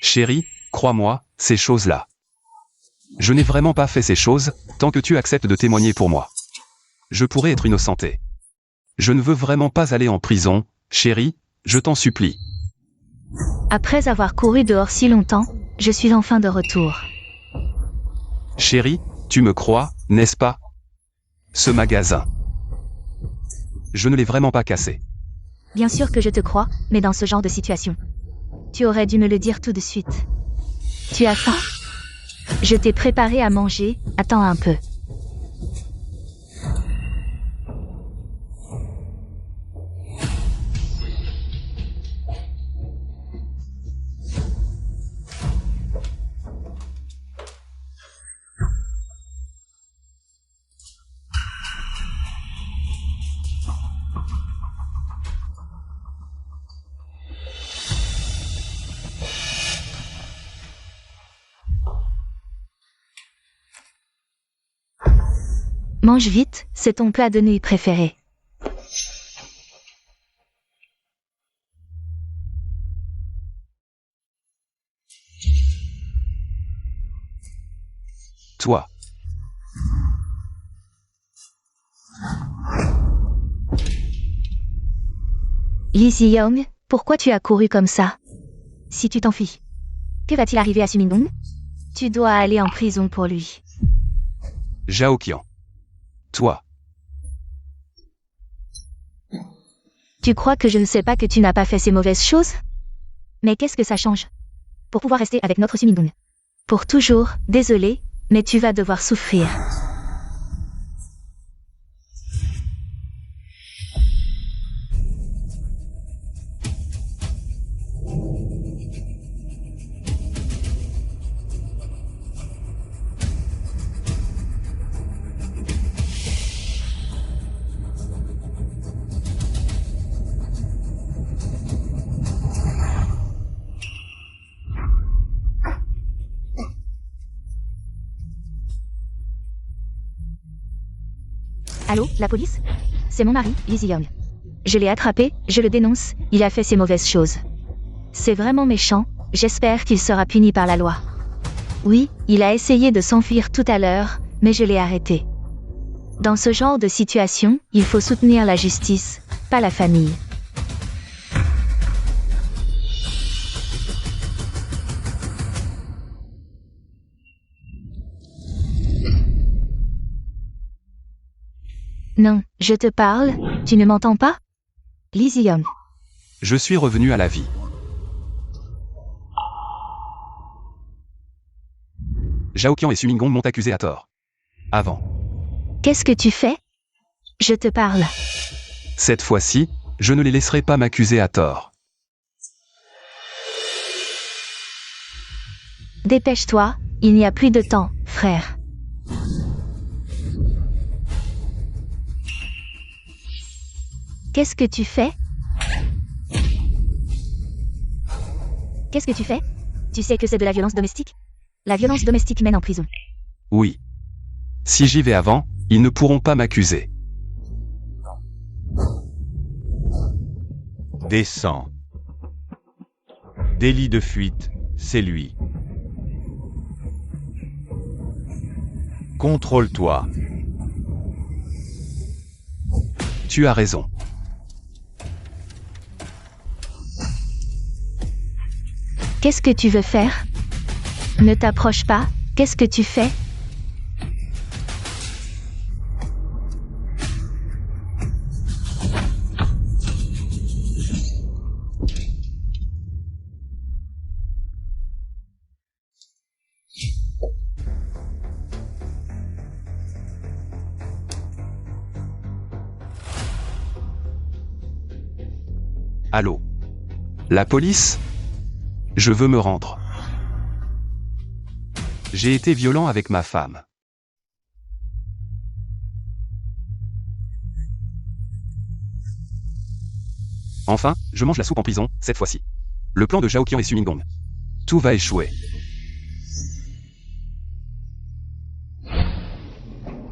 Chérie, crois-moi, ces choses-là. Je n'ai vraiment pas fait ces choses, tant que tu acceptes de témoigner pour moi. Je pourrais être innocenté. Je ne veux vraiment pas aller en prison, chérie, je t'en supplie. Après avoir couru dehors si longtemps, je suis enfin de retour. Chérie, tu me crois, n'est-ce pas? Ce magasin. Je ne l'ai vraiment pas cassé. Bien sûr que je te crois, mais dans ce genre de situation. Tu aurais dû me le dire tout de suite. Tu as faim? Je t'ai préparé à manger, attends un peu. Mange vite, c'est ton plat de nuit préféré. Toi. Lee Si-young, pourquoi tu as couru comme ça? Si tu t'enfuis, que va-t-il arriver à Sumindong? Tu dois aller en prison pour lui. Zhao-Qian. Toi. Tu crois que je ne sais pas que tu n'as pas fait ces mauvaises choses? Mais qu'est-ce que ça change? Pour pouvoir rester avec notre Sumindong. Pour toujours, désolé, mais tu vas devoir souffrir. Allô, la police? C'est mon mari, Lee Si-young. Je l'ai attrapé, je le dénonce, il a fait ces mauvaises choses. C'est vraiment méchant, j'espère qu'il sera puni par la loi. Oui, il a essayé de s'enfuir tout à l'heure, mais je l'ai arrêté. Dans ce genre de situation, il faut soutenir la justice, pas la famille. Non, je te parle, tu ne m'entends pas? Lee Si-young. Je suis revenu à la vie. Zhao-Qian et Sumingong m'ont accusé à tort. Avant. Qu'est-ce que tu fais? Je te parle. Cette fois-ci, je ne les laisserai pas m'accuser à tort. Dépêche-toi, il n'y a plus de temps, frère. Qu'est-ce que tu fais? Qu'est-ce que tu fais? Tu sais que c'est de la violence domestique? La violence domestique mène en prison. Oui. Si j'y vais avant, ils ne pourront pas m'accuser. Descends. Délit de fuite, c'est lui. Contrôle-toi. Tu as raison. Qu'est-ce que tu veux faire? Ne t'approche pas, qu'est-ce que tu fais? Allô? La police? Je veux me rendre. J'ai été violent avec ma femme. Enfin, je mange la soupe en prison, cette fois-ci. Le plan de Zhao-Qian et Sumingong. Tout va échouer.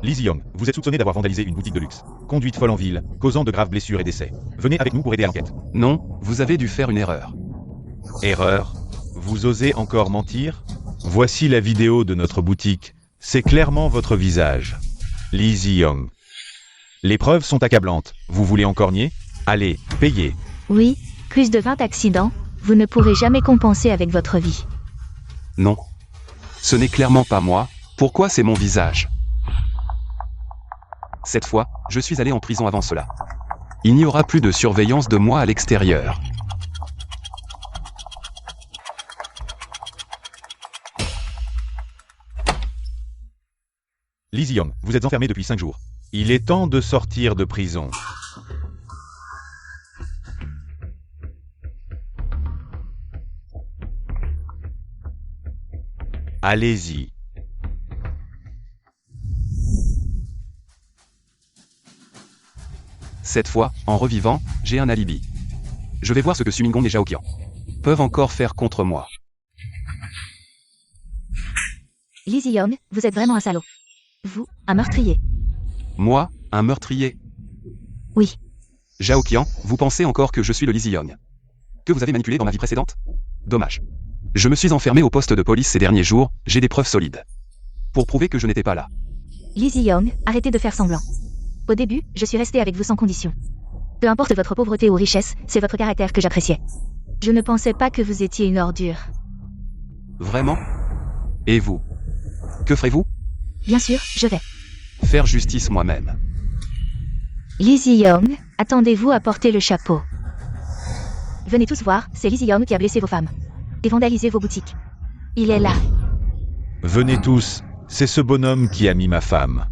Lee Si-young, vous êtes soupçonné d'avoir vandalisé une boutique de luxe. Conduite folle en ville, causant de graves blessures et décès. Venez avec nous pour aider à l'enquête. Non, vous avez dû faire une erreur. Erreur. Vous osez encore mentir? Voici la vidéo de notre boutique. C'est clairement votre visage. Lee Zi-young. Les preuves sont accablantes. Vous voulez encore nier? Allez, payez. Oui, plus de 20 accidents, vous ne pourrez jamais compenser avec votre vie. Non. Ce n'est clairement pas moi, pourquoi c'est mon visage? Cette fois, je suis allé en prison avant cela. Il n'y aura plus de surveillance de moi à l'extérieur. Lee Zi-young, vous êtes enfermé depuis 5 jours. Il est temps de sortir de prison. Allez-y. Cette fois, en revivant, j'ai un alibi. Je vais voir ce que Sumingong et Zhao Qian peuvent encore faire contre moi. Lee Zi-young, vous êtes vraiment un salaud. Vous, un meurtrier. Moi, un meurtrier. Oui. Zhao Qian, vous pensez encore que je suis le Lee Zi-young que vous avez manipulé dans ma vie précédente? Dommage. Je me suis enfermé au poste de police ces derniers jours, j'ai des preuves solides. Pour prouver que je n'étais pas là. Lee Zi-young, arrêtez de faire semblant. Au début, je suis resté avec vous sans condition. Peu importe votre pauvreté ou richesse, c'est votre caractère que j'appréciais. Je ne pensais pas que vous étiez une ordure. Vraiment? Et vous? Que ferez-vous? Bien sûr, je vais. Faire justice moi-même. Lee Zi-young, attendez-vous à porter le chapeau. Venez tous voir, c'est Lee Zi-young qui a blessé vos femmes. Et vandalisé vos boutiques. Il est là. Venez tous, c'est ce bonhomme qui a mis ma femme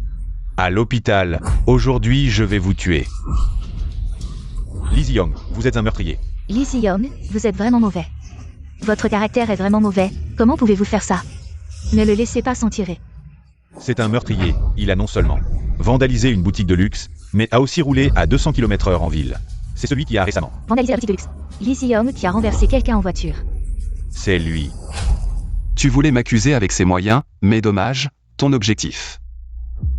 à l'hôpital. Aujourd'hui, je vais vous tuer. Lee Zi-young, vous êtes un meurtrier. Lee Zi-young, vous êtes vraiment mauvais. Votre caractère est vraiment mauvais. Comment pouvez-vous faire ça? Ne le laissez pas s'en tirer. C'est un meurtrier. Il a non seulement vandalisé une boutique de luxe, mais a aussi roulé à 200 km/h en ville. C'est celui qui a récemment vandalisé la boutique de luxe. Lee Zi-young qui a renversé quelqu'un en voiture. C'est lui. Tu voulais m'accuser avec ces moyens, mais dommage, ton objectif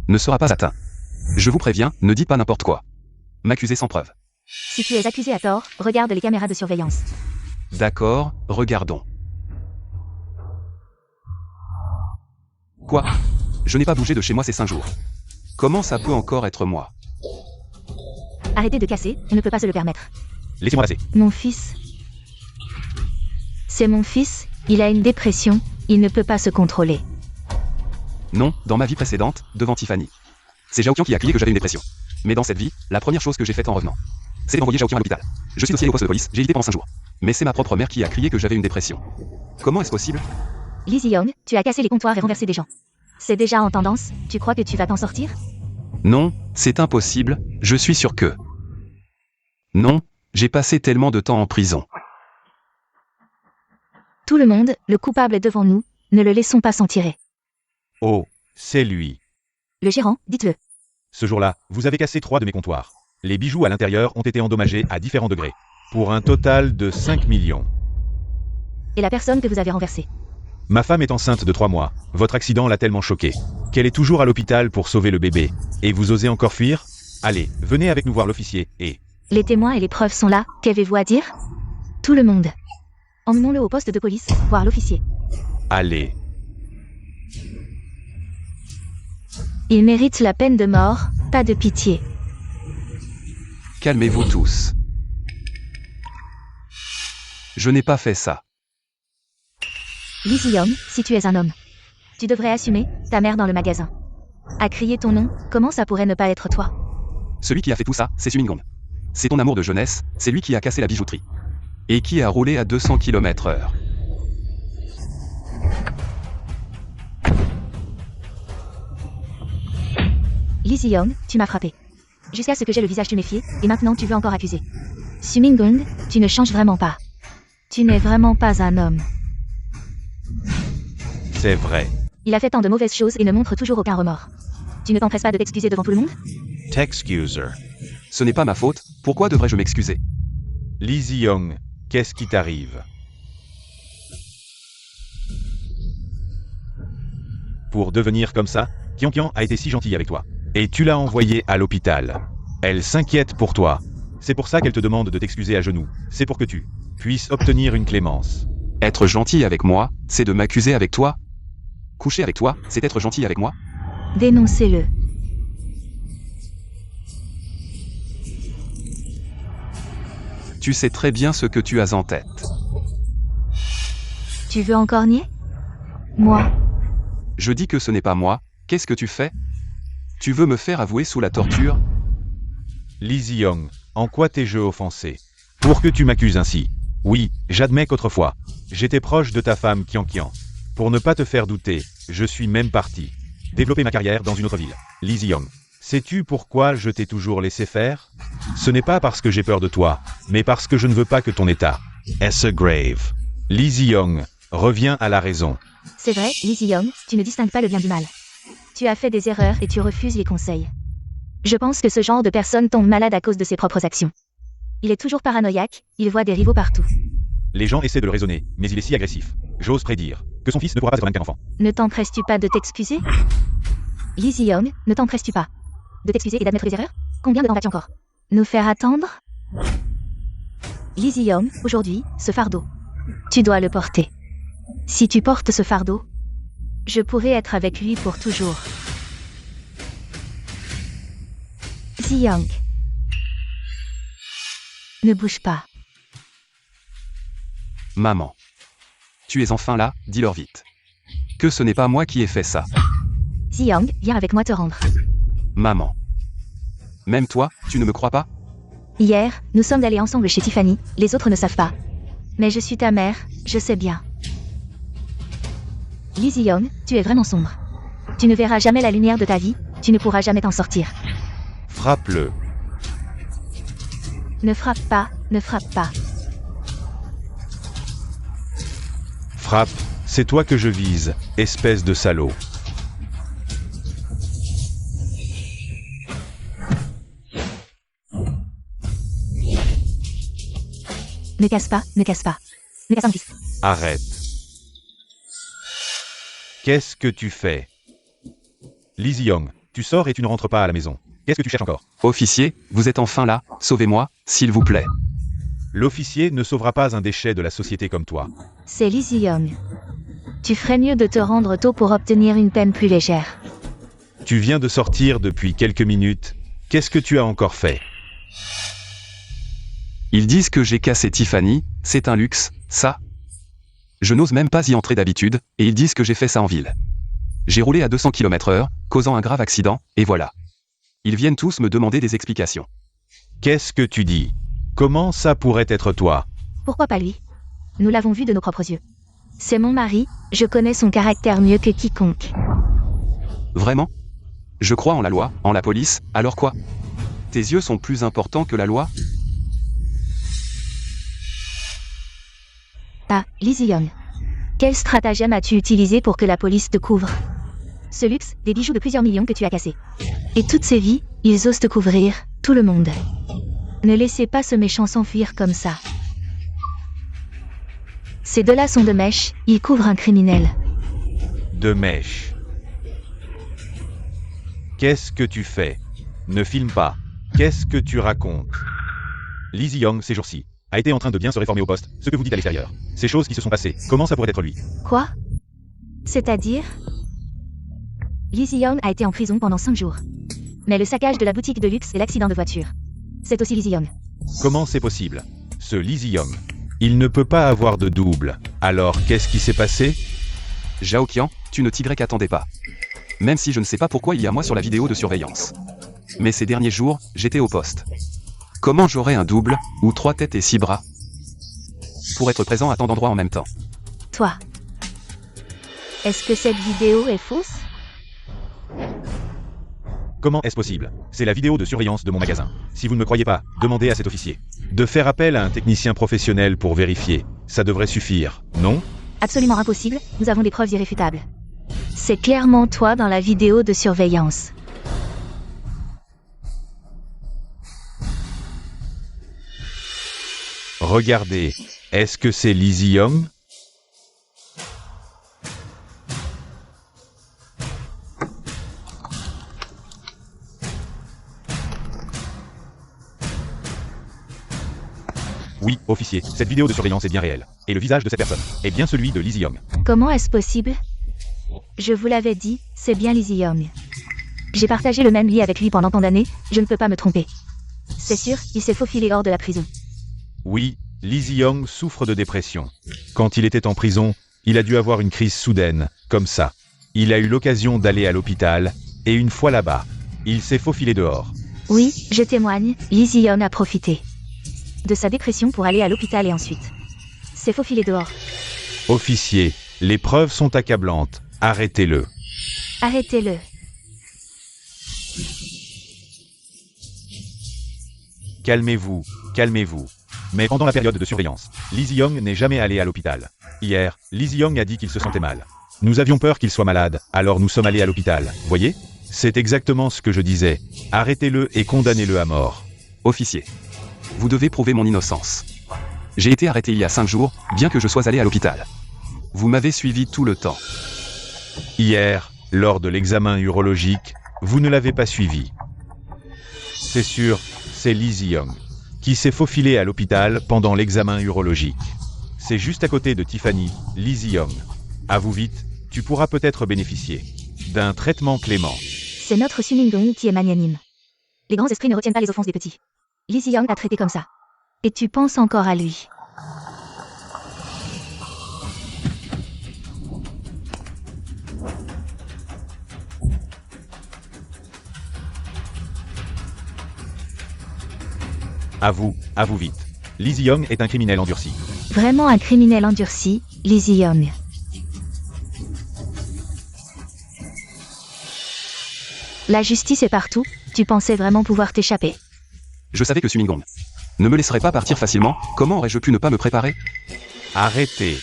ne sera pas atteint. Je vous préviens, ne dites pas n'importe quoi. M'accuser sans preuve. Si tu es accusé à tort, regarde les caméras de surveillance. D'accord, regardons. Quoi? Je n'ai pas bougé de chez moi ces 5 jours. Comment ça peut encore être moi? Arrêtez de casser, on ne peut pas se le permettre. Laissez-moi passer. Mon fils. C'est mon fils, il a une dépression, il ne peut pas se contrôler. Non, dans ma vie précédente, devant Tiffany. C'est Zhao Qian qui a crié que j'avais une dépression. Mais dans cette vie, la première chose que j'ai faite en revenant, c'est d'envoyer Zhao Qian à l'hôpital. Je suis aussi allé au poste de police, j'ai hésité pendant 5 jours. Mais c'est ma propre mère qui a crié que j'avais une dépression. Comment est-ce possible? Lee Zi-young, tu as cassé les comptoirs et renversé des gens. C'est déjà en tendance, tu crois que tu vas t'en sortir? Non, c'est impossible, je suis sûr que... Non, j'ai passé tellement de temps en prison. Tout le monde, le coupable est devant nous, ne le laissons pas s'en tirer. Oh, c'est lui. Le gérant, dites-le. Ce jour-là, vous avez cassé 3 de mes comptoirs. Les bijoux à l'intérieur ont été endommagés à différents degrés. Pour un total de 5 millions. Et la personne que vous avez renversée? Ma femme est enceinte de 3 mois. Votre accident l'a tellement choquée qu'elle est toujours à l'hôpital pour sauver le bébé. Et vous osez encore fuir? Allez, venez avec nous voir l'officier et... Les témoins et les preuves sont là, qu'avez-vous à dire? Tout le monde. Emmenons-le au poste de police, voir l'officier. Allez. Il mérite la peine de mort, pas de pitié. Calmez-vous tous. Je n'ai pas fait ça. Lee Zi-young, si tu es un homme, tu devrais assumer, ta mère dans le magasin a crié ton nom, comment ça pourrait ne pas être toi? Celui qui a fait tout ça, c'est Sumingong. C'est ton amour de jeunesse, c'est lui qui a cassé la bijouterie. Et qui a roulé à 200 km/h. Lee Zi-young, tu m'as frappé. Jusqu'à ce que j'ai le visage tuméfié, et maintenant tu veux encore accuser. Sumingong, tu ne changes vraiment pas. Tu n'es vraiment pas un homme. C'est vrai. Il a fait tant de mauvaises choses et ne montre toujours aucun remords. Tu ne t'empresses pas de t'excuser devant tout le monde? T'excuser. Ce n'est pas ma faute, pourquoi devrais-je m'excuser? Lee Zi-young, qu'est-ce qui t'arrive? Pour devenir comme ça, Qian a été si gentille avec toi. Et tu l'as envoyée à l'hôpital. Elle s'inquiète pour toi. C'est pour ça qu'elle te demande de t'excuser à genoux. C'est pour que tu puisses obtenir une clémence. Être gentil avec moi, c'est de m'accuser avec toi? Coucher avec toi, c'est être gentil avec moi? Dénoncez-le. Tu sais très bien ce que tu as en tête. Tu veux encore nier? Moi. Je dis que ce n'est pas moi, qu'est-ce que tu fais? Tu veux me faire avouer sous la torture? Lizzie Young, en quoi t'ai-je offensé? Pour que tu m'accuses ainsi. Oui, j'admets qu'autrefois, j'étais proche de ta femme Kian. Pour ne pas te faire douter, je suis même parti développer ma carrière dans une autre ville. Lizzie Young. Sais-tu pourquoi je t'ai toujours laissé faire? Ce n'est pas parce que j'ai peur de toi, mais parce que je ne veux pas que ton état est grave. Lizzie Young, reviens à la raison. C'est vrai, Lizzie Young, tu ne distingues pas le bien du mal. Tu as fait des erreurs et tu refuses les conseils. Je pense que ce genre de personne tombe malade à cause de ses propres actions. Il est toujours paranoïaque, il voit des rivaux partout. Les gens essaient de le raisonner, mais il est si agressif. J'ose prédire que son fils ne pourra pas être même qu'un enfant. Ne t'empresses-tu pas de t'excuser? Lizzie Young, ne t'empresses-tu pas de t'excuser et d'admettre les erreurs? Combien de temps vas-tu encore nous faire attendre? Lizzie Young, aujourd'hui, ce fardeau. Tu dois le porter. Si tu portes ce fardeau, je pourrai être avec lui pour toujours. Lizzie Young. Ne bouge pas. Maman. Tu es enfin là, dis-leur vite. Que ce n'est pas moi qui ai fait ça. Lizzie Young, viens avec moi te rendre. Maman. Même toi, tu ne me crois pas? Hier, nous sommes allés ensemble chez Tiffany, les autres ne savent pas. Mais je suis ta mère, je sais bien. Lizzie Young, tu es vraiment sombre. Tu ne verras jamais la lumière de ta vie, tu ne pourras jamais t'en sortir. Frappe-le. Ne frappe pas, ne frappe pas. Frappe, c'est toi que je vise, espèce de salaud. Ne casse pas, ne casse pas. Ne casse pas mon fils. Arrête. Qu'est-ce que tu fais? Lizzie Young, tu sors et tu ne rentres pas à la maison. Qu'est-ce que tu cherches encore? Officier, vous êtes enfin là, sauvez-moi, s'il vous plaît. L'officier ne sauvera pas un déchet de la société comme toi. C'est Lizzie Young. Tu ferais mieux de te rendre tôt pour obtenir une peine plus légère. Tu viens de sortir depuis quelques minutes. Qu'est-ce que tu as encore fait? Ils disent que j'ai cassé Tiffany, c'est un luxe, ça. Je n'ose même pas y entrer d'habitude, et ils disent que j'ai fait ça en ville. J'ai roulé à 200 km/h, causant un grave accident, et voilà. Ils viennent tous me demander des explications. Qu'est-ce que tu dis? Comment ça pourrait être toi? Pourquoi pas lui? Nous l'avons vu de nos propres yeux. C'est mon mari, je connais son caractère mieux que quiconque. Vraiment? Je crois en la loi, en la police, alors quoi? Tes yeux sont plus importants que la loi? Ah, Lizzie Young. Quel stratagème as-tu utilisé pour que la police te couvre? Ce luxe, des bijoux de plusieurs millions que tu as cassés. Et toutes ces vies, ils osent te couvrir, tout le monde. Ne laissez pas ce méchant s'enfuir comme ça. Ces deux-là sont de mèche, ils couvrent un criminel. De mèche. Qu'est-ce que tu fais? Ne filme pas. Qu'est-ce que tu racontes? Lizzie Young, ces jours-ci, a été en train de bien se réformer au poste, ce que vous dites à l'extérieur. Ces choses qui se sont passées, comment ça pourrait être lui? Quoi? C'est-à-dire? Lizzie Young a été en prison pendant 5 jours. Mais le saccage de la boutique de luxe et l'accident de voiture. C'est aussi Lizzie Young. Comment c'est possible? Ce Lizzie Young. Il ne peut pas avoir de double. Alors, qu'est-ce qui s'est passé? Zhao Qian, tu ne t'y attendais pas. Même si je ne sais pas pourquoi il y a moi sur la vidéo de surveillance. Mais ces derniers jours, j'étais au poste. Comment j'aurais un double, ou 3 têtes et 6 bras, pour être présent à tant d'endroits en même temps? Toi. Est-ce que cette vidéo est fausse? Comment est-ce possible? C'est la vidéo de surveillance de mon magasin. Si vous ne me croyez pas, demandez à cet officier de faire appel à un technicien professionnel pour vérifier. Ça devrait suffire, non? Absolument impossible, nous avons des preuves irréfutables. C'est clairement toi dans la vidéo de surveillance. Regardez, est-ce que c'est Lizzie Young? Oui, Officier, cette vidéo de surveillance est bien réelle. Et le visage de cette personne est bien celui de Lizzie Young. Comment est-ce possible? Je vous l'avais dit, c'est bien Lizzie Young. J'ai partagé le même lit avec lui pendant tant d'années, je ne peux pas me tromper. C'est sûr, il s'est faufilé hors de la prison. Oui, Lizzie Young souffre de dépression. Quand il était en prison, il a dû avoir une crise soudaine, comme ça. Il a eu l'occasion d'aller à l'hôpital, et une fois là-bas, il s'est faufilé dehors. Oui, je témoigne, Lizzie Young a profité de sa dépression pour aller à l'hôpital et ensuite s'est faufilé dehors. Officier, les preuves sont accablantes. Arrêtez-le. Arrêtez-le. Calmez-vous, calmez-vous. Mais pendant la période de surveillance, Lizzie Young n'est jamais allé à l'hôpital. Hier, Lizzie Young a dit qu'il se sentait mal. Nous avions peur qu'il soit malade, alors nous sommes allés à l'hôpital. Voyez? C'est exactement ce que je disais. Arrêtez-le et condamnez-le à mort. Officier. Vous devez prouver mon innocence. J'ai été arrêté il y a 5 jours, bien que je sois allé à l'hôpital. Vous m'avez suivi tout le temps. Hier, lors de l'examen urologique, vous ne l'avez pas suivi. C'est sûr, c'est Lizzie Young qui s'est faufilée à l'hôpital pendant l'examen urologique. C'est juste à côté de Tiffany, Lizzie Young. Avoue vite, tu pourras peut-être bénéficier d'un traitement clément. C'est notre Suningdong qui est magnanime. Les grands esprits ne retiennent pas les offenses des petits. Lizzie Young t'a traité comme ça. Et tu penses encore à lui. Avoue vite. Lizzie Young est un criminel endurci. Vraiment un criminel endurci, Lizzie Young. La justice est partout, tu pensais vraiment pouvoir t'échapper. Je savais que Sumingong ne me laisserait pas partir facilement, comment aurais-je pu ne pas me préparer? Arrêtez.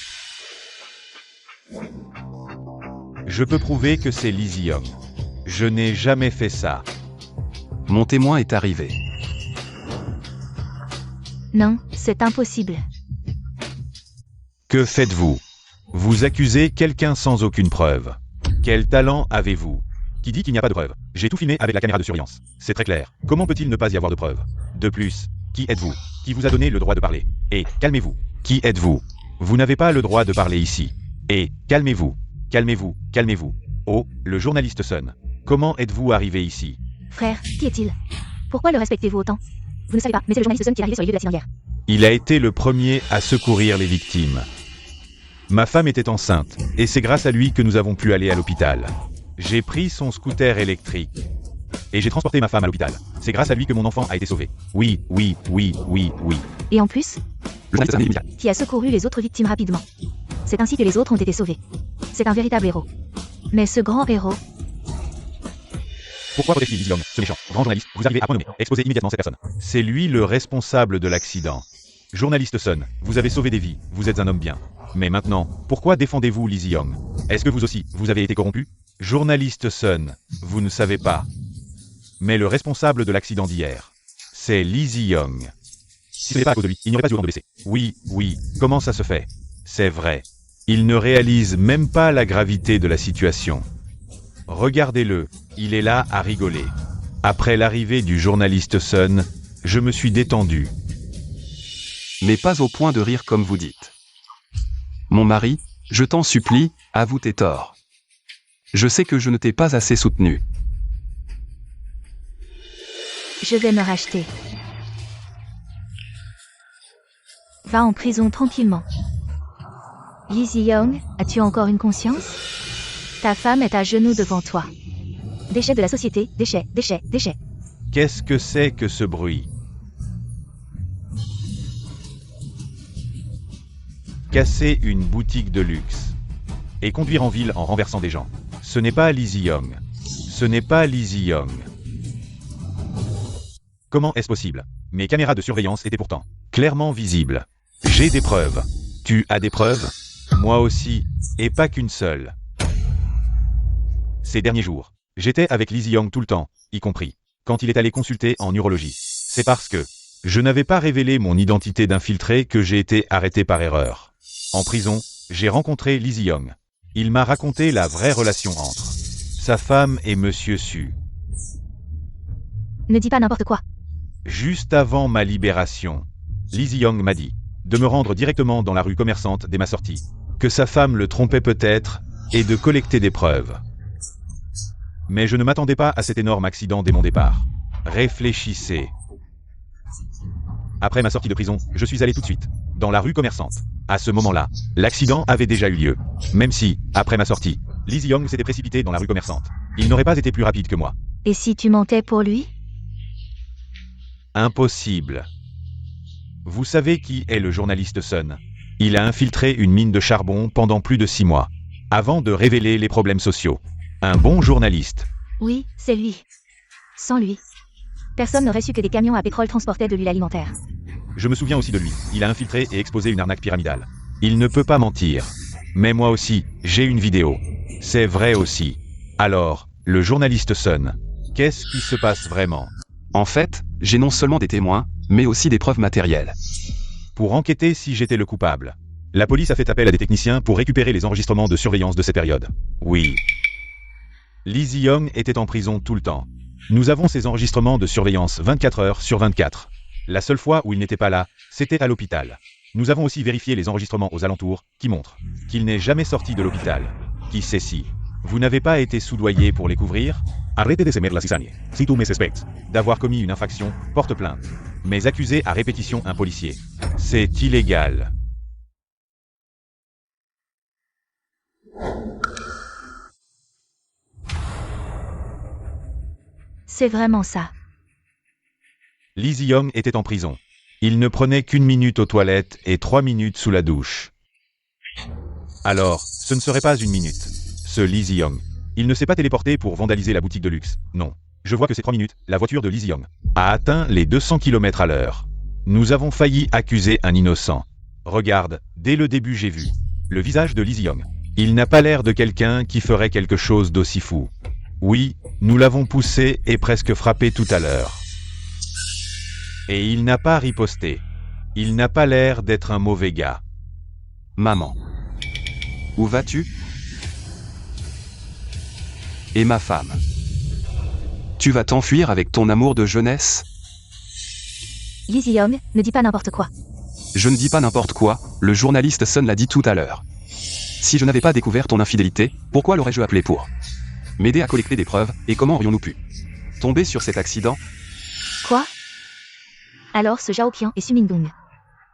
Je peux prouver que c'est Lizzie Young. Je n'ai jamais fait ça. Mon témoin est arrivé. Non, c'est impossible. Que faites-vous? Vous accusez quelqu'un sans aucune preuve. Quel talent avez-vous? Qui dit qu'il n'y a pas de preuve? J'ai tout filmé avec la caméra de surveillance. C'est très clair. Comment peut-il ne pas y avoir de preuves? De plus, qui êtes-vous? Qui vous a donné le droit de parler? Et calmez-vous. Qui êtes-vous? Vous n'avez pas le droit de parler ici. Et calmez-vous. Calmez-vous, calmez-vous. Oh, le journaliste sonne. Comment êtes-vous arrivé ici? Frère, qui est-il? Pourquoi le respectez-vous autant? Vous ne savez pas, mais c'est le journaliste Sun qui est arrivé sur les lieux de l'accident hier. Il a été le premier à secourir les victimes. Ma femme était enceinte, et c'est grâce à lui que nous avons pu aller à l'hôpital. J'ai pris son scooter électrique. Et j'ai transporté ma femme à l'hôpital. C'est grâce à lui que mon enfant a été sauvé. Oui. Et en plus, Le journaliste immédiat. qui a secouru les autres victimes rapidement. C'est ainsi que les autres ont été sauvés. C'est un véritable héros. Mais ce grand héros, Pourquoi protège-t-il Lizzie Young, ce méchant grand journaliste? Vous arrivez à point nommé. Exposez immédiatement cette personne. C'est lui le responsable de l'accident. Journaliste Sun, vous avez sauvé des vies, vous êtes un homme bien. Mais maintenant, pourquoi défendez-vous Lizzie Young? Est-ce que vous aussi, vous avez été corrompu? Journaliste Sun, vous ne savez pas. Mais le responsable de l'accident d'hier, c'est Lizzie Young. Si ce n'est pas à cause de lui, il n'y aurait pas eu autant de blessés. Oui, comment ça se fait? C'est vrai. Il ne réalise même pas la gravité de la situation. Regardez-le, il est là à rigoler. Après l'arrivée du journaliste Sun, je me suis détendu. Mais pas au point de rire comme vous dites. Mon mari, je t'en supplie, avoue tes torts. Je sais que je ne t'ai pas assez soutenu. je vais me racheter. Va en prison tranquillement. Lizzie Young, as-tu encore une conscience? Ta femme est à genoux devant toi. Déchets de la société, déchets. Qu'est-ce que c'est que ce bruit? Casser une boutique de luxe. Et conduire en ville en renversant des gens. Ce n'est pas Lizzie Young. Ce n'est pas Lizzie Young. Comment est-ce possible? Mes caméras de surveillance étaient pourtant clairement visibles. J'ai des preuves. Tu as des preuves? Moi aussi. Et pas qu'une seule. Ces derniers jours, j'étais avec Lizzie Young tout le temps, y compris quand il est allé consulter en urologie. C'est parce que je n'avais pas révélé mon identité d'infiltré que j'ai été arrêté par erreur. En prison, j'ai rencontré Lizzie Young. Il m'a raconté la vraie relation entre sa femme et Monsieur Su. Ne dis pas n'importe quoi. Juste avant ma libération, Lizzie Young m'a dit de me rendre directement dans la rue commerçante dès ma sortie, que sa femme le trompait peut-être, et de collecter des preuves. Mais je ne m'attendais pas à cet énorme accident dès mon départ. Réfléchissez. Après ma sortie de prison, je suis allé tout de suite dans la rue commerçante. À ce moment-là, l'accident avait déjà eu lieu. Même si, après ma sortie, Lee Ji-young s'était précipité dans la rue commerçante. Il n'aurait pas été plus rapide que moi. Et si tu mentais pour lui? Impossible. Vous savez qui est le journaliste Sun? Il a infiltré une mine de charbon pendant plus de 6 mois, avant de révéler les problèmes sociaux. Un bon journaliste. Oui, c'est lui. Sans lui, personne n'aurait su que des camions à pétrole transportaient de l'huile alimentaire. Je me souviens aussi de lui. Il a infiltré et exposé une arnaque pyramidale. Il ne peut pas mentir. Mais moi aussi, j'ai une vidéo. C'est vrai aussi. Alors, le journaliste Sun, qu'est-ce qui se passe vraiment? En fait, j'ai non seulement des témoins, mais aussi des preuves matérielles. Pour enquêter si j'étais le coupable, la police a fait appel à des techniciens pour récupérer les enregistrements de surveillance de ces périodes. Oui. Lee Ji-young était en prison tout le temps. Nous avons ces enregistrements de surveillance 24 heures sur 24. La seule fois où il n'était pas là, c'était à l'hôpital. Nous avons aussi vérifié les enregistrements aux alentours, qui montrent qu'il n'est jamais sorti de l'hôpital. Qui sait si vous n'avez pas été soudoyé pour les couvrir? Arrête de semer la cisagne. Si tu me suspectes d'avoir commis une infraction, porte plainte. Mais accuser à répétition un policier, c'est illégal. C'est vraiment ça. Lee Ji-young était en prison. Il ne prenait qu'1 minute aux toilettes et 3 minutes sous la douche. Alors, ce ne serait pas 1 minute. Ce Lee Ji-young, il ne s'est pas téléporté pour vandaliser la boutique de luxe, non. Je vois que ces 3 minutes, la voiture de Lee Ji-young a atteint les 200 km/h. Nous avons failli accuser un innocent. Regarde, dès le début j'ai vu le visage de Lee Ji-young. Il n'a pas l'air de quelqu'un qui ferait quelque chose d'aussi fou. Oui, nous l'avons poussé et presque frappé tout à l'heure. Et il n'a pas riposté. Il n'a pas l'air d'être un mauvais gars. Maman. Où vas-tu? Et ma femme. Tu vas t'enfuir avec ton amour de jeunesse? Lee Ji-young, ne dis pas n'importe quoi. Je ne dis pas n'importe quoi, le journaliste Sun l'a dit tout à l'heure. Si je n'avais pas découvert ton infidélité, pourquoi l'aurais-je appelé pour m'aider à collecter des preuves, et comment aurions-nous pu tomber sur cet accident? Quoi? Alors ce Zhao Qian et Su Mingdong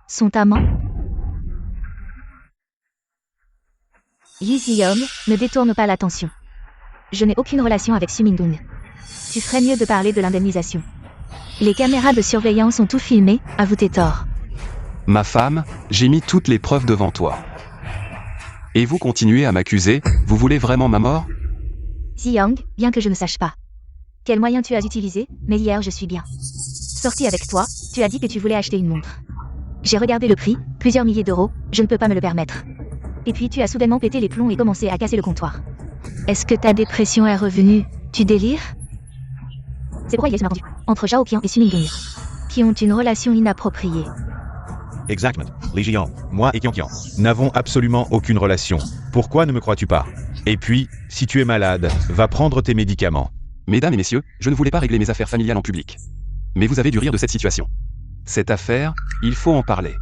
sont amants? Lee Ji-young, ne détourne pas l'attention. Je n'ai aucune relation avec Su Mingdong. Tu ferais mieux de parler de l'indemnisation. Les caméras de surveillance ont tout filmé, avoue tes torts. Ma femme, j'ai mis toutes les preuves devant toi. Et vous continuez à m'accuser, vous voulez vraiment ma mort? Ji-young, bien que je ne sache pas quel moyen tu as utilisé, mais hier je suis bien sorti avec toi, tu as dit que tu voulais acheter une montre. J'ai regardé le prix, plusieurs milliers d'euros, je ne peux pas me le permettre. Et puis tu as soudainement pété les plombs et commencé à casser le comptoir. Est-ce que ta dépression est revenue? Tu délires? C'est pourquoi il y a ce malentendu entre Zhao Qian et Su Mingdong, qui ont une relation inappropriée. Exactement. Lee Ji-young, moi et Qian n'avons absolument aucune relation. Pourquoi ne me crois-tu pas? Et puis, si tu es malade, va prendre tes médicaments. Mesdames et messieurs, je ne voulais pas régler mes affaires familiales en public. Mais vous avez dû rire de cette situation. Cette affaire, il faut en parler.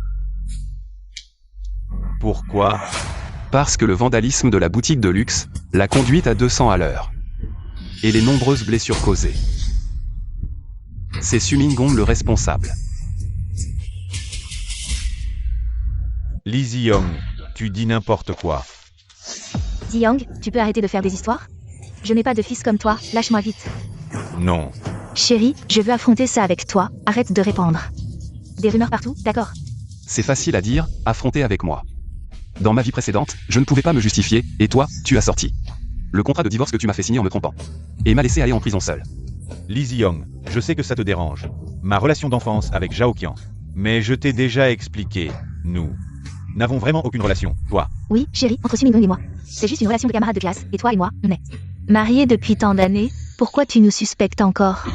Pourquoi? Parce que le vandalisme de la boutique de luxe l'a conduite à 200 à l'heure. Et les nombreuses blessures causées. C'est Su Mingdong le responsable. Lee Ji-young, tu dis n'importe quoi. Ji-young, tu peux arrêter de faire des histoires? Je n'ai pas de fils comme toi, lâche-moi vite. Non. Chérie, je veux affronter ça avec toi, arrête de répandre des rumeurs partout, d'accord? C'est facile à dire, affronter avec moi. Dans ma vie précédente, je ne pouvais pas me justifier, et toi, tu as sorti le contrat de divorce que tu m'as fait signer en me trompant. Et m'a laissé aller en prison seul. Lee Ji-young, je sais que ça te dérange. Ma relation d'enfance avec Zhao Qian. Mais je t'ai déjà expliqué, nous n'avons vraiment aucune relation, toi. Oui, chérie, entre Su Mingdong et moi. C'est juste une relation de camarades de classe, et toi et moi, on est mariés depuis tant d'années, pourquoi tu nous suspectes encore?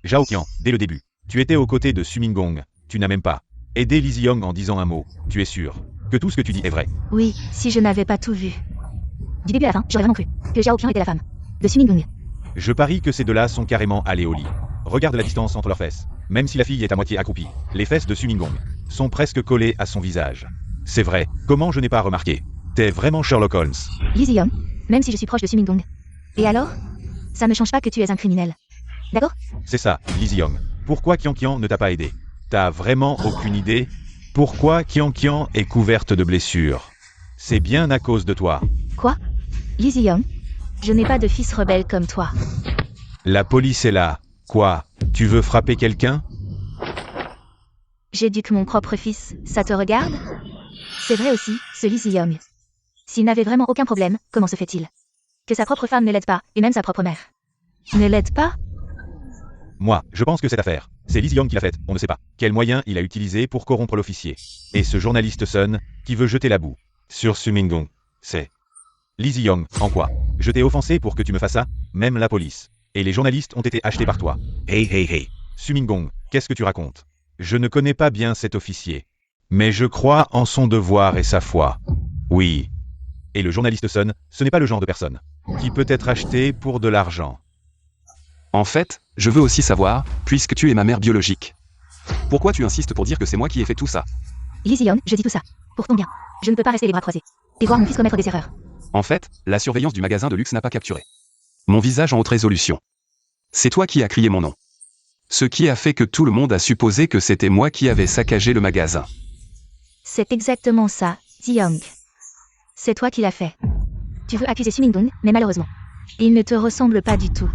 Zhao Qian, dès le début, tu étais aux côtés de Su Mingdong, tu n'as même pas aidé Lee Ji-young en disant un mot, tu es sûr que tout ce que tu dis est vrai? Oui, si je n'avais pas tout vu. Du début à la fin, j'aurais vraiment cru que Zhao Qian était la femme de Su Mingdong. Je parie que ces deux-là sont carrément allés au lit. Regarde la distance entre leurs fesses. Même si la fille est à moitié accroupie, les fesses de Su Mingdong sont presque collées à son visage. C'est vrai, comment je n'ai pas remarqué? T'es vraiment Sherlock Holmes. Lee Ji-young, même si je suis proche de Sumingdong. Et alors? Ça ne change pas que tu es un criminel. D'accord? C'est ça, Lee Ji-young. Pourquoi Qian Qian ne t'a pas aidé? T'as vraiment aucune idée? Pourquoi Qian Qian est couverte de blessures? C'est bien à cause de toi. Quoi? Lee Ji-young, je n'ai pas de fils rebelle comme toi. La police est là. Quoi? Tu veux frapper quelqu'un? J'éduque mon propre fils, ça te regarde? C'est vrai aussi, ce Lee Ji-young. S'il n'avait vraiment aucun problème, comment se fait-il que sa propre femme ne l'aide pas, et même sa propre mère? Ne l'aide pas? Moi, je pense que cette affaire, c'est Lee Ji-young qui l'a faite, on ne sait pas. Quel moyen il a utilisé pour corrompre l'officier. Et ce journaliste Sun, qui veut jeter la boue sur Sumingdong, c'est... Lee Ji-young, en quoi? Je t'ai offensé pour que tu me fasses ça? Même la police. Et les journalistes ont été achetés par toi. Hey. Sumingdong, qu'est-ce que tu racontes? Je ne connais pas bien cet officier. Mais je crois en son devoir et sa foi. Oui. Et le journaliste Sun, ce n'est pas le genre de personne qui peut être acheté pour de l'argent. En fait, je veux aussi savoir, puisque tu es ma mère biologique. Pourquoi tu insistes pour dire que c'est moi qui ai fait tout ça? Lee Ji-young, je dis tout ça. Pour ton bien. Je ne peux pas rester les bras croisés. Et voir mon fils commettre des erreurs. En fait, la surveillance du magasin de luxe n'a pas capturé mon visage en haute résolution. C'est toi qui as crié mon nom. Ce qui a fait que tout le monde a supposé que c'était moi qui avais saccagé le magasin. C'est exactement ça, Ji-young. C'est toi qui l'as fait. Tu veux accuser Sumingdong, mais malheureusement, il ne te ressemble pas du tout.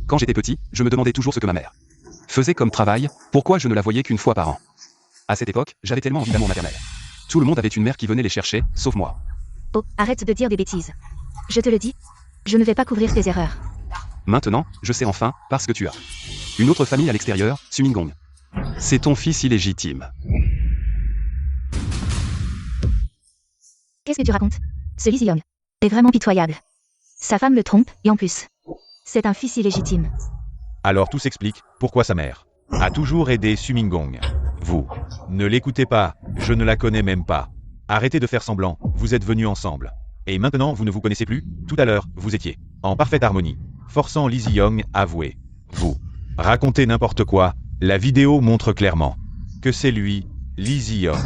Quand j'étais petit, je me demandais toujours ce que ma mère faisait comme travail, pourquoi je ne la voyais qu'une fois par an. À cette époque, j'avais tellement envie d'amour maternel. Tout le monde avait une mère qui venait les chercher, sauf moi. Oh, arrête de dire des bêtises. Je te le dis, je ne vais pas couvrir tes erreurs. Maintenant, je sais enfin, parce que tu as une autre famille à l'extérieur, Sumingdong. C'est ton fils illégitime. Qu'est-ce que tu racontes? Ce Lee Ji-young est vraiment pitoyable. Sa femme le trompe, et en plus, c'est un fils illégitime. Alors tout s'explique, pourquoi sa mère a toujours aidé Sumingdong. Vous ne l'écoutez pas, je ne la connais même pas. Arrêtez de faire semblant, vous êtes venus ensemble. Et maintenant vous ne vous connaissez plus? Tout à l'heure, vous étiez en parfaite harmonie, forçant Lee Ji-young à avouer. Vous racontez n'importe quoi, la vidéo montre clairement que c'est lui, Lee Ji-young.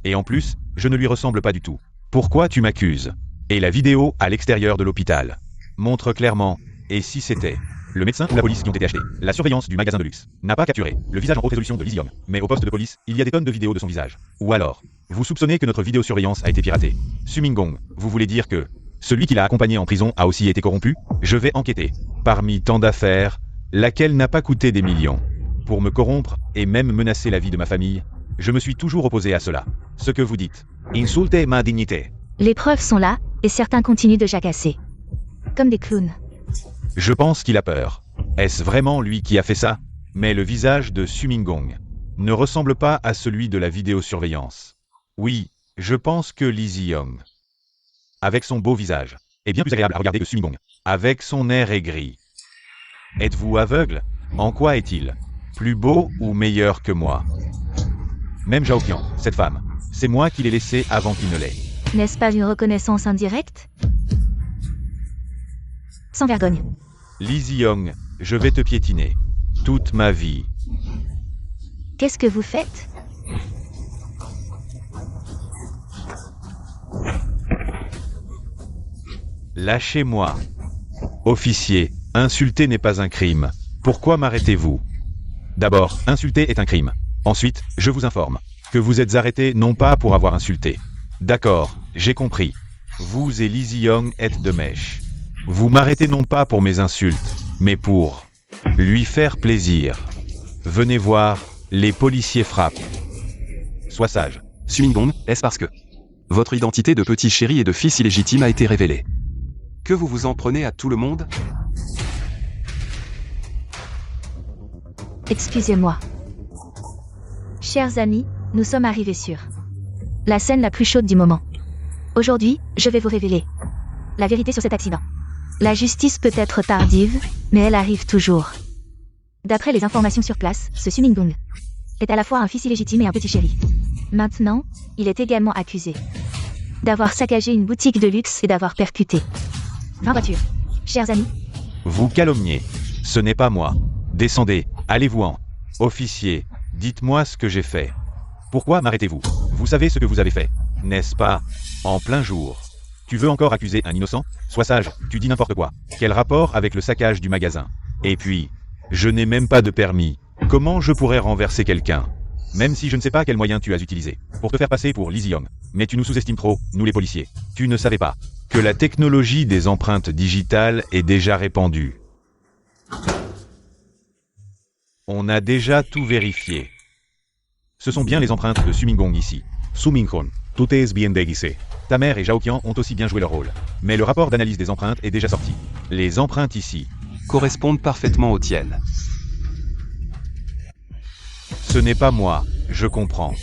Et en plus, je ne lui ressemble pas du tout. Pourquoi tu m'accuses? Et la vidéo à l'extérieur de l'hôpital montre clairement, et si c'était le médecin ou la police qui ont été achetés, la surveillance du magasin de luxe n'a pas capturé le visage en haute résolution de Lee Ji-young, mais au poste de police, il y a des tonnes de vidéos de son visage. Ou alors, vous soupçonnez que notre vidéosurveillance a été piratée. Sumingdong, vous voulez dire que celui qui l'a accompagné en prison a aussi été corrompu? Je vais enquêter. Parmi tant d'affaires, laquelle n'a pas coûté des millions? Pour me corrompre et même menacer la vie de ma famille, je me suis toujours opposé à cela. Ce que vous dites. Insultez ma dignité. Les preuves sont là, et certains continuent de jacasser. Comme des clowns. Je pense qu'il a peur. Est-ce vraiment lui qui a fait ça? Mais le visage de Sumingdong ne ressemble pas à celui de la vidéosurveillance. Oui, je pense que Lee Ji-young, avec son beau visage, est bien plus agréable à regarder que Sumingdong, avec son air aigri. Êtes-vous aveugle? En quoi est-il plus beau ou meilleur que moi? Même Zhao Qian, cette femme, c'est moi qui l'ai laissée avant qu'il ne l'ait. N'est-ce pas une reconnaissance indirecte? Sans vergogne. Lee Ji-young, je vais te piétiner. Toute ma vie. Qu'est-ce que vous faites? Lâchez-moi. Officier, insulter n'est pas un crime. Pourquoi m'arrêtez-vous? D'abord, insulter est un crime. Ensuite, je vous informe que vous êtes arrêté non pas pour avoir insulté. D'accord, j'ai compris. Vous et Lee Ji-young êtes de mèche. Vous m'arrêtez non pas pour mes insultes, mais pour lui faire plaisir. Venez voir, les policiers frappent. Sois sage. Sumingdong, est-ce parce que votre identité de petit chéri et de fils illégitime a été révélée que vous vous en prenez à tout le monde? Excusez-moi. Chers amis, nous sommes arrivés sur la scène la plus chaude du moment. Aujourd'hui, je vais vous révéler la vérité sur cet accident. La justice peut être tardive, mais elle arrive toujours. D'après les informations sur place, ce Sumingdong est à la fois un fils illégitime et un petit chéri. Maintenant, il est également accusé d'avoir saccagé une boutique de luxe et d'avoir percuté 20 voitures. Chers amis, Vous calomniez. Ce n'est pas moi. Descendez, allez-vous-en. Officier, dites-moi ce que j'ai fait. Pourquoi m'arrêtez-vous? Vous savez ce que vous avez fait, n'est-ce pas? En plein jour. Tu veux encore accuser un innocent? Sois sage, tu dis n'importe quoi. Quel rapport avec le saccage du magasin? Et puis, je n'ai même pas de permis. Comment je pourrais renverser quelqu'un? Même si je ne sais pas quel moyen tu as utilisé pour te faire passer pour Lizzie Young. Mais tu nous sous-estimes trop, nous les policiers. Tu ne savais pas que la technologie des empreintes digitales est déjà répandue. On a déjà tout vérifié. Ce sont bien les empreintes de Sumingong ici. Sumingong, tout est bien déguisé. Ta mère et Zhao Qian ont aussi bien joué leur rôle. Mais le rapport d'analyse des empreintes est déjà sorti. Les empreintes ici correspondent parfaitement aux tiennes. Ce n'est pas moi, je comprends.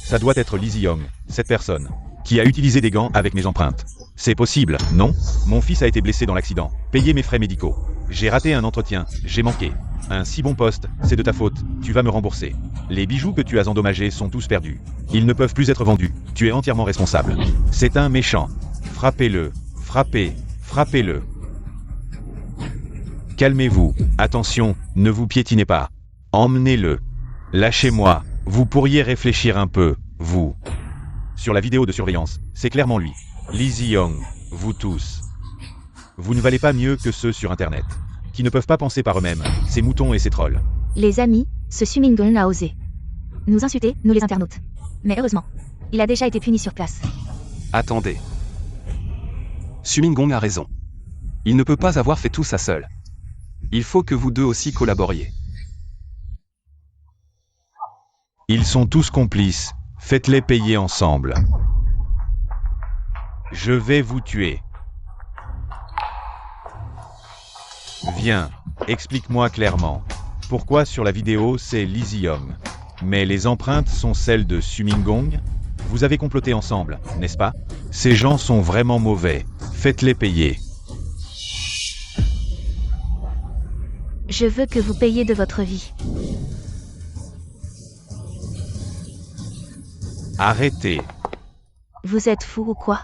Ça doit être Lizzie Young, cette personne, qui a utilisé des gants avec mes empreintes. C'est possible, non? Mon fils a été blessé dans l'accident. Payez mes frais médicaux. J'ai raté un entretien, j'ai manqué. Un si bon poste, c'est de ta faute, tu vas me rembourser. Les bijoux que tu as endommagés sont tous perdus. Ils ne peuvent plus être vendus, tu es entièrement responsable. C'est un méchant. Frappez-le, frappez-le. Calmez-vous, attention, ne vous piétinez pas. Emmenez-le. Lâchez-moi, vous pourriez réfléchir un peu, vous. Sur la vidéo de surveillance, c'est clairement lui. Lizzie Young, vous tous. Vous ne valez pas mieux que ceux sur Internet, qui ne peuvent pas penser par eux-mêmes, ces moutons et ces trolls. Les amis, ce Sumingong a osé nous insulter, nous les internautes. Mais heureusement, il a déjà été puni sur place. Attendez. Sumingong a raison. Il ne peut pas avoir fait tout ça seul. Il faut que vous deux aussi collaboriez. Ils sont tous complices, faites-les payer ensemble. Je vais vous tuer. Viens, explique-moi clairement. Pourquoi sur la vidéo c'est Lizzie Young, mais les empreintes sont celles de Sumingong? Vous avez comploté ensemble, n'est-ce pas? Ces gens sont vraiment mauvais, faites-les payer. Je veux que vous payiez de votre vie. Arrêtez. Vous êtes fou ou quoi?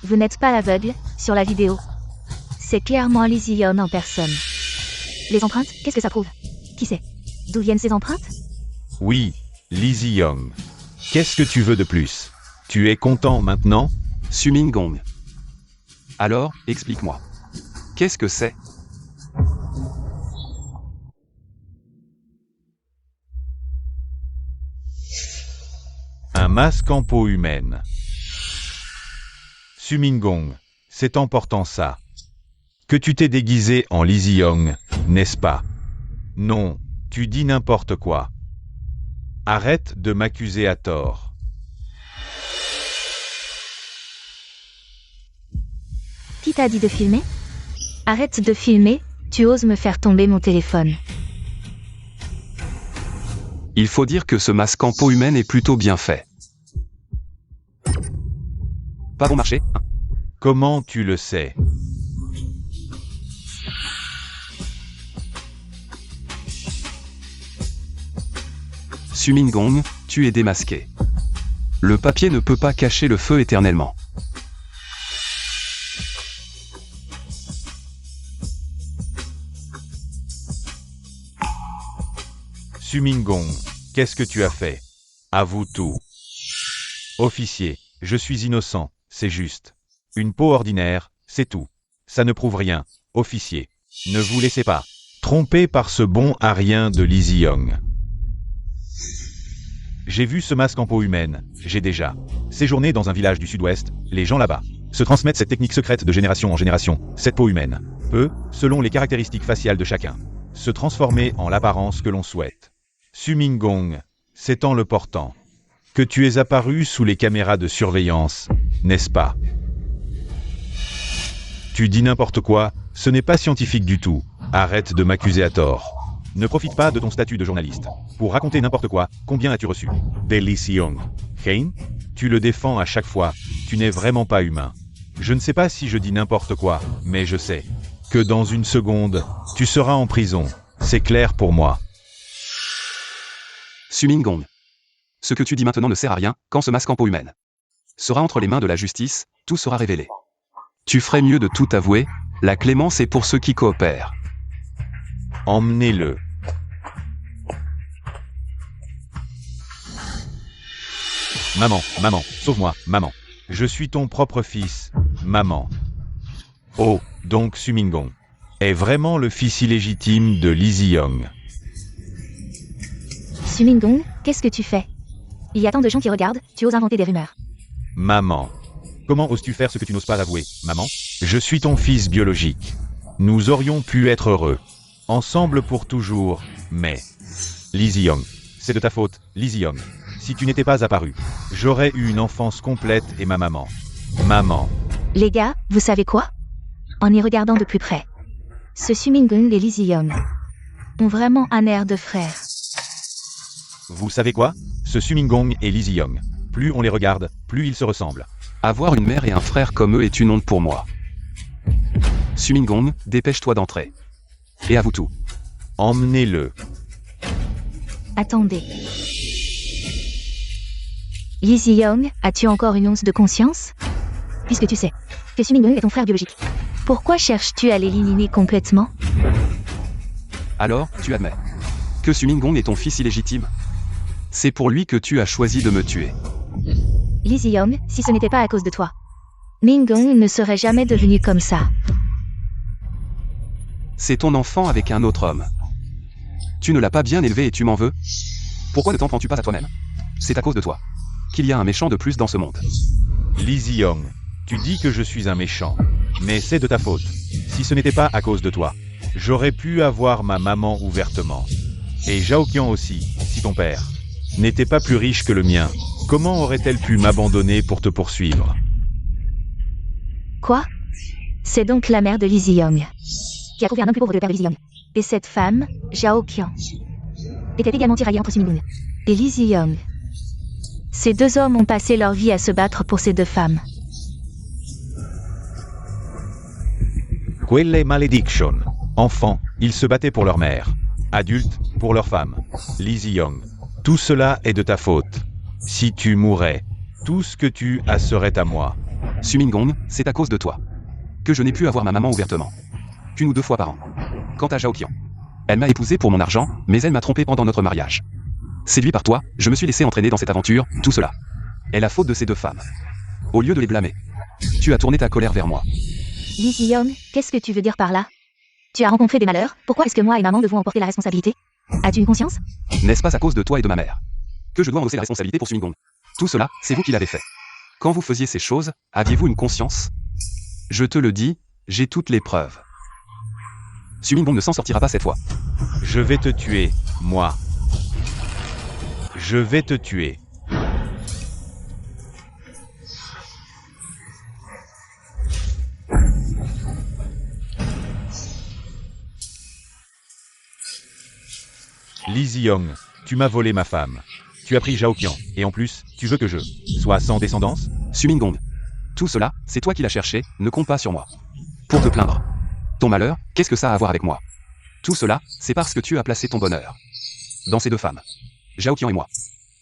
Vous n'êtes pas aveugle, sur la vidéo. C'est clairement Lizzie Young en personne. Les empreintes, qu'est-ce que ça prouve? Qui c'est? D'où viennent ces empreintes? Oui, Lizzie Young. Qu'est-ce que tu veux de plus? Tu es content maintenant? Sumingong. Alors, explique-moi. Qu'est-ce que c'est? Un masque en peau humaine. Sumingong, c'est en portant ça que tu t'es déguisé en Lizzie Young, n'est-ce pas? Non, tu dis n'importe quoi. Arrête de m'accuser à tort. Qui t'a dit de filmer? Arrête de filmer, tu oses me faire tomber mon téléphone. Il faut dire que ce masque en peau humaine est plutôt bien fait. Pas bon marché, hein? Comment tu le sais? Sumingong, tu es démasqué. Le papier ne peut pas cacher le feu éternellement. Sumingong, qu'est-ce que tu as fait? Avoue tout. Officier, je suis innocent, c'est juste. Une peau ordinaire, c'est tout. Ça ne prouve rien. Officier, ne vous laissez pas tromper par ce bon à rien de Lizzie Young. J'ai vu ce masque en peau humaine, j'ai déjà séjourné dans un village du sud-ouest, les gens là-bas se transmettent cette technique secrète de génération en génération, cette peau humaine peut, selon les caractéristiques faciales de chacun, se transformer en l'apparence que l'on souhaite. Sumingong, c'est en le portant que tu es apparu sous les caméras de surveillance, n'est-ce pas? Tu dis n'importe quoi, ce n'est pas scientifique du tout, arrête de m'accuser à tort. Ne profite pas de ton statut de journaliste pour raconter n'importe quoi. Combien as-tu reçu? De Lizzie Young. Hein? Tu le défends à chaque fois, tu n'es vraiment pas humain. Je ne sais pas si je dis n'importe quoi, mais je sais que dans une seconde, tu seras en prison. C'est clair pour moi. Sumingong. Ce que tu dis maintenant ne sert à rien, quand ce masque en peau humaine sera entre les mains de la justice, tout sera révélé. Tu ferais mieux de tout avouer, la clémence est pour ceux qui coopèrent. Emmenez-le. Maman, maman, sauve-moi, maman. Je suis ton propre fils, maman. Oh, donc Sumingong est vraiment le fils illégitime de Lee Zi-young. Sumingong, qu'est-ce que tu fais? Il y a tant de gens qui regardent, tu oses inventer des rumeurs. Maman. Comment oses-tu faire ce que tu n'oses pas avouer, maman? Je suis ton fils biologique. Nous aurions pu être heureux. Ensemble pour toujours, mais... Lee Zi-young, c'est de ta faute, Lee Zi-young. Si tu n'étais pas apparu, j'aurais eu une enfance complète et ma maman. Maman. Les gars, vous savez quoi? En y regardant de plus près, ce Sumingong et Lee Zi-young ont vraiment un air de frères. Vous savez quoi? Ce Sumingong et Lee Zi-young, plus on les regarde, plus ils se ressemblent. Avoir une mère et un frère comme eux est une honte pour moi. Sumingong, dépêche-toi d'entrer. Et avoue tout. Emmenez-le. Attendez. Lee Zi-young, as-tu encore une once de conscience? Puisque tu sais que Sumingong est ton frère biologique, pourquoi cherches-tu à l'éliminer complètement? Alors, tu admets que Sumingong est ton fils illégitime? C'est pour lui que tu as choisi de me tuer. Lee Zi-young, si ce n'était pas à cause de toi, Mingong ne serait jamais devenu comme ça. C'est ton enfant avec un autre homme. Tu ne l'as pas bien élevé et tu m'en veux? Pourquoi ne t'en prends-tu pas à toi-même? C'est à cause de toi qu'il y a un méchant de plus dans ce monde. Lee Zi-young, tu dis que je suis un méchant, mais c'est de ta faute. Si ce n'était pas à cause de toi, j'aurais pu avoir ma maman ouvertement. Et Zhaoqian aussi, si ton père n'était pas plus riche que le mien, comment aurait-elle pu m'abandonner pour te poursuivre? Quoi? C'est donc la mère de Lee Zi-young qui a trouvé un homme plus pauvre que le père de Lee Zi-young. Et cette femme, Zhaoqian, était également tiraillée entre Sumingong et Lee Zi-young. Ces deux hommes ont passé leur vie à se battre pour ces deux femmes. Quelle malédiction. Enfants, ils se battaient pour leur mère. Adultes, pour leur femme. Lee Zi-young, tout cela est de ta faute. Si tu mourais, tout ce que tu as serait à moi. Sumingong, c'est à cause de toi que je n'ai pu avoir ma maman ouvertement. Qu'une ou deux fois par an. Quant à Zhaoqian, elle m'a épousé pour mon argent, mais elle m'a trompé pendant notre mariage. Séduit par toi, je me suis laissé entraîner dans cette aventure, tout cela est la faute de ces deux femmes. Au lieu de les blâmer, tu as tourné ta colère vers moi. Lee Zi-young, qu'est-ce que tu veux dire par là? Tu as rencontré des malheurs, pourquoi est-ce que moi et maman devons en porter la responsabilité? As-tu une conscience? N'est-ce pas à cause de toi et de ma mère que je dois endosser la responsabilité pour Sumingong? Tout cela, c'est vous qui l'avez fait. Quand vous faisiez ces choses, aviez-vous une conscience? Je te le dis, j'ai toutes les preuves. Sumingong ne s'en sortira pas cette fois. Je vais te tuer, moi. Je vais te tuer. Lee Zi-young, tu m'as volé ma femme. Tu as pris Zhaoqian, et en plus, tu veux que je sois sans descendance? Sumingong, tout cela, c'est toi qui l'as cherché, ne compte pas sur moi. Pour te plaindre. Ton malheur, qu'est-ce que ça a à voir avec moi? Tout cela, c'est parce que tu as placé ton bonheur dans ces deux femmes. Zhaoqian et moi.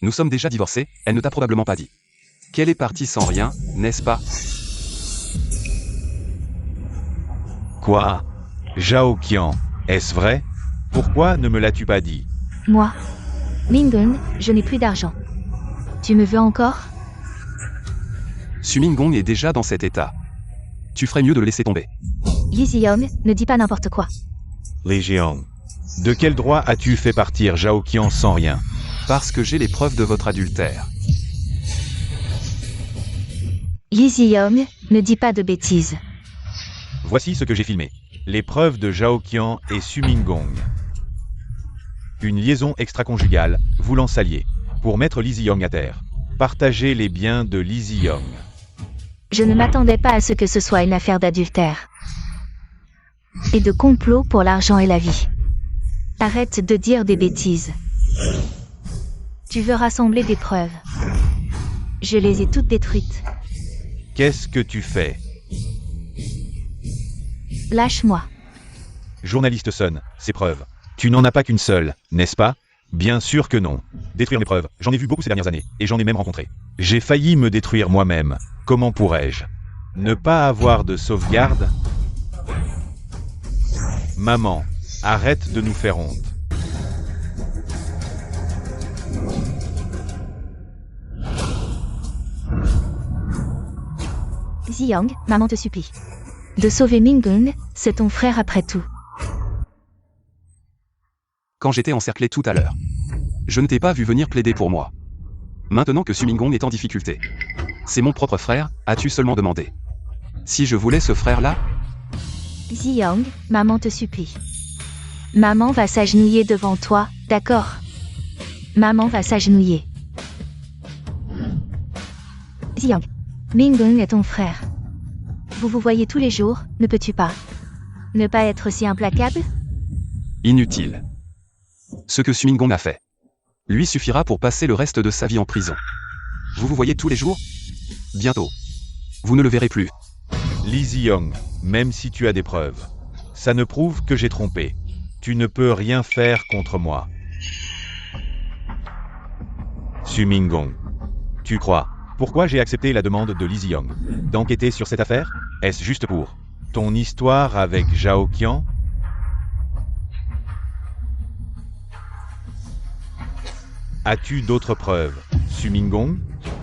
Nous sommes déjà divorcés, elle ne t'a probablement pas dit qu'elle est partie sans rien, n'est-ce pas? Quoi? Zhaoqian, est-ce vrai? Pourquoi ne me l'as-tu pas dit? Moi, Mingong, je n'ai plus d'argent. Tu me veux encore? Sumingong est déjà dans cet état. Tu ferais mieux de le laisser tomber. Lee Zi-young, ne dis pas n'importe quoi. Lee Zi-young, de quel droit as-tu fait partir Zhaoqian sans rien? Parce que j'ai les preuves de votre adultère. Lee Zi-young, ne dis pas de bêtises. Voici ce que j'ai filmé. Les preuves de Zhaoqian et Sumingong. Une liaison extra-conjugale, voulant s'allier, pour mettre Lee Zi-young à terre. Partager les biens de Lee Zi-young. Je ne m'attendais pas à ce que ce soit une affaire d'adultère. Et de complot pour l'argent et la vie. Arrête de dire des bêtises. Tu veux rassembler des preuves. Je les ai toutes détruites. Qu'est-ce que tu fais? Lâche-moi. Journaliste Sun, ces preuves. Tu n'en as pas qu'une seule, n'est-ce pas? Bien sûr que non. Détruire mes preuves, j'en ai vu beaucoup ces dernières années, et j'en ai même rencontré. J'ai failli me détruire moi-même. Comment pourrais-je ne pas avoir de sauvegarde? Maman, Arrête de nous faire honte. Ziyang, maman te supplie. De sauver Mingung, c'est ton frère après tout. Quand j'étais encerclé tout à l'heure. Je ne t'ai pas vu venir plaider pour moi. Maintenant que Sumingong est en difficulté. C'est mon propre frère, as-tu seulement demandé. Si je voulais ce frère-là, Ziyang, maman te supplie. Maman va s'agenouiller devant toi, d'accord? Maman va s'agenouiller. Ziyang, Mingung est ton frère. Vous vous voyez tous les jours, ne peux-tu pas ne pas être si implacable? inutile. Ce que Sumingong a fait lui suffira pour passer le reste de sa vie en prison. Vous vous voyez tous les jours? Bientôt. Vous ne le verrez plus. Lee Ziyong, même si tu as des preuves, ça ne prouve que j'ai trompé. Tu ne peux rien faire contre moi. Sumingong. Tu crois? Pourquoi j'ai accepté la demande de Lee Ziyong d'enquêter sur cette affaire? Est-ce juste pour ton histoire avec Zhao Qian? As-tu d'autres preuves, Sumingong?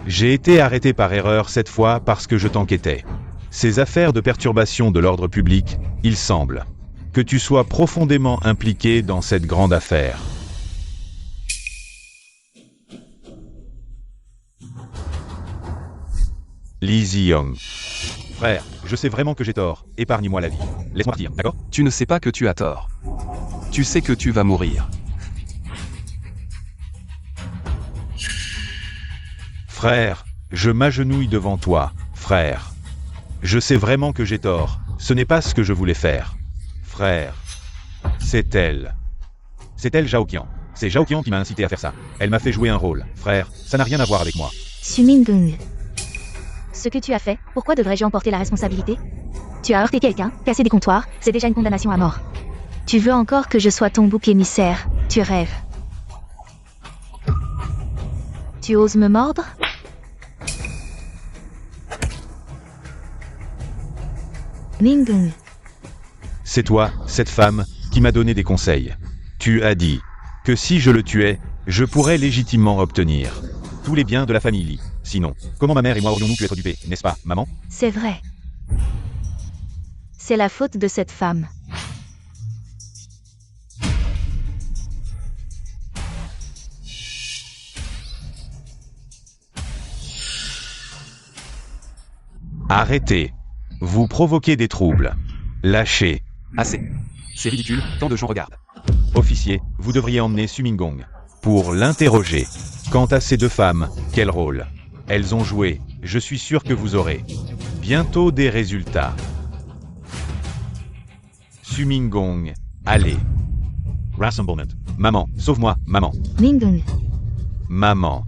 J'ai été arrêté par erreur cette fois parce que je t'enquêtais. Ces affaires de perturbation de l'ordre public, il semble que tu sois profondément impliqué dans cette grande affaire. Lee Ziyong. Frère, je sais vraiment que j'ai tort. Épargne-moi la vie. Laisse-moi partir, d'accord? Tu ne sais pas que tu as tort. Tu sais que tu vas mourir. Frère, je m'agenouille devant toi, frère. Je sais vraiment que j'ai tort. Ce n'est pas ce que je voulais faire. Frère. C'est elle. C'est elle, Zhao Qian. C'est Zhao Qian qui m'a incité à faire ça. Elle m'a fait jouer un rôle. Frère, ça n'a rien à voir avec moi. Sumingong. Ce que tu as fait, pourquoi devrais-je en porter la responsabilité? Tu as heurté quelqu'un, cassé des comptoirs, c'est déjà une condamnation à mort. Tu veux encore que je sois ton bouc émissaire, tu rêves. Tu oses me mordre? Mingung. C'est toi, cette femme, qui m'a donné des conseils. Tu as dit que si je le tuais, je pourrais légitimement obtenir tous les biens de la famille Lee. Sinon, comment ma mère et moi aurions-nous pu être dupés, n'est-ce pas, maman? C'est vrai. C'est la faute de cette femme. Arrêtez. Vous provoquez des troubles. Lâchez. Assez. C'est ridicule, tant de gens regardent. Officier, vous devriez emmener Sumingong pour l'interroger. Quant à ces deux femmes, quel rôle elles ont joué? Je suis sûr que vous aurez bientôt des résultats. Sumingong, allez. Rassemblement. Maman, sauve-moi, maman. Mingung. Maman.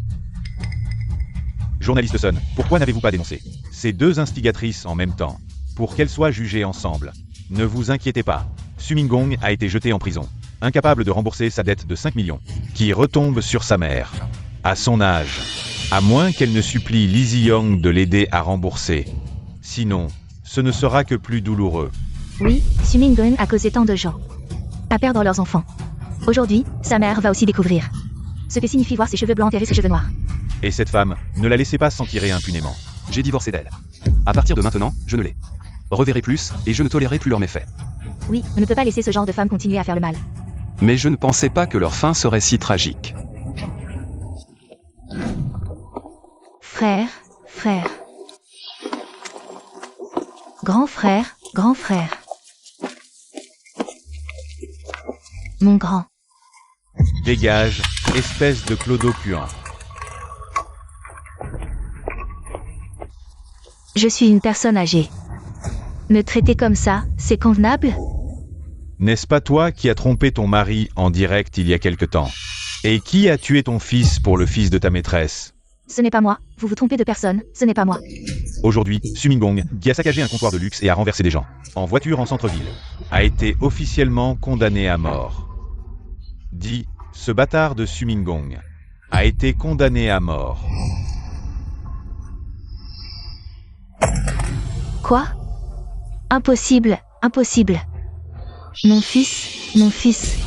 Journaliste Sun, pourquoi n'avez-vous pas dénoncé ces deux instigatrices en même temps, pour qu'elles soient jugées ensemble? Ne vous inquiétez pas. Sumingong a été jeté en prison, incapable de rembourser sa dette de 5 millions, qui retombe sur sa mère. À son âge, à moins qu'elle ne supplie Lee Ziyong de l'aider à rembourser. Sinon, ce ne sera que plus douloureux. Oui, Sumingong a causé tant de gens à perdre leurs enfants. Aujourd'hui, sa mère va aussi découvrir ce que signifie voir ses cheveux blancs enterrer ses cheveux noirs. Et cette femme, ne la laissez pas s'en tirer impunément. J'ai divorcé d'elle. À partir de maintenant, je ne les reverrai plus, et je ne tolérerai plus leurs méfaits. Oui, on ne peut pas laisser ce genre de femme continuer à faire le mal. Mais je ne pensais pas que leur fin serait si tragique. Frère, frère. Grand frère, grand frère. Mon grand. Dégage, espèce de clodo-puant. Je suis une personne âgée. Me traiter comme ça, c'est convenable? N'est-ce pas toi qui as trompé ton mari en direct il y a quelque temps? Et qui a tué ton fils pour le fils de ta maîtresse? Ce n'est pas moi, vous vous trompez de personne, ce n'est pas moi. Aujourd'hui, Sumingong, qui a saccagé un comptoir de luxe et a renversé des gens, en voiture en centre-ville, a été officiellement condamné à mort. Dis, ce bâtard de Sumingong a été condamné à mort. Quoi? Impossible, impossible. Mon fils, Mon fils.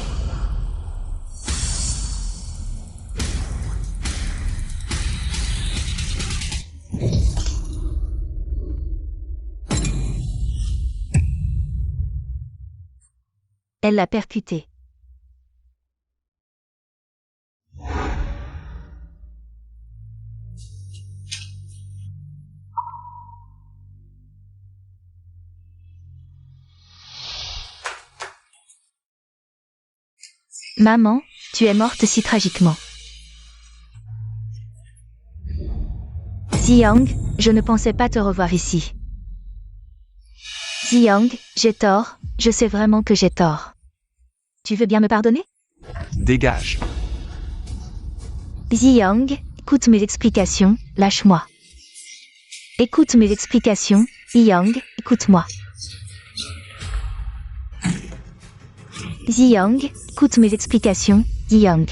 Elle l'a percuté. Maman, tu es morte si tragiquement. Ziyang, je ne pensais pas te revoir ici. Ziyang, j'ai tort, je sais vraiment que j'ai tort. Tu veux bien me pardonner? Dégage. Ziyang, écoute mes explications, lâche-moi. Écoute mes explications, Ziyang, écoute-moi. Ziyang, écoute mes explications, Ziyang.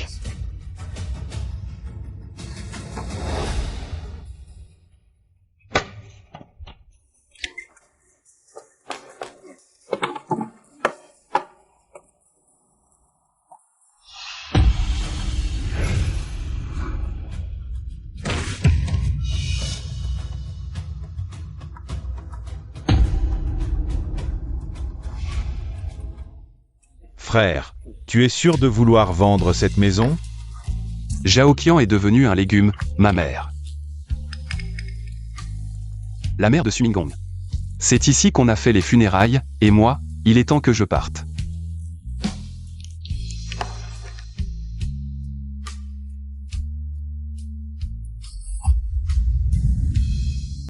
Frère, tu es sûr de vouloir vendre cette maison? Zhaoqian est devenu un légume, ma mère. La mère de Sumingong. C'est ici qu'on a fait les funérailles, et moi, il est temps que je parte.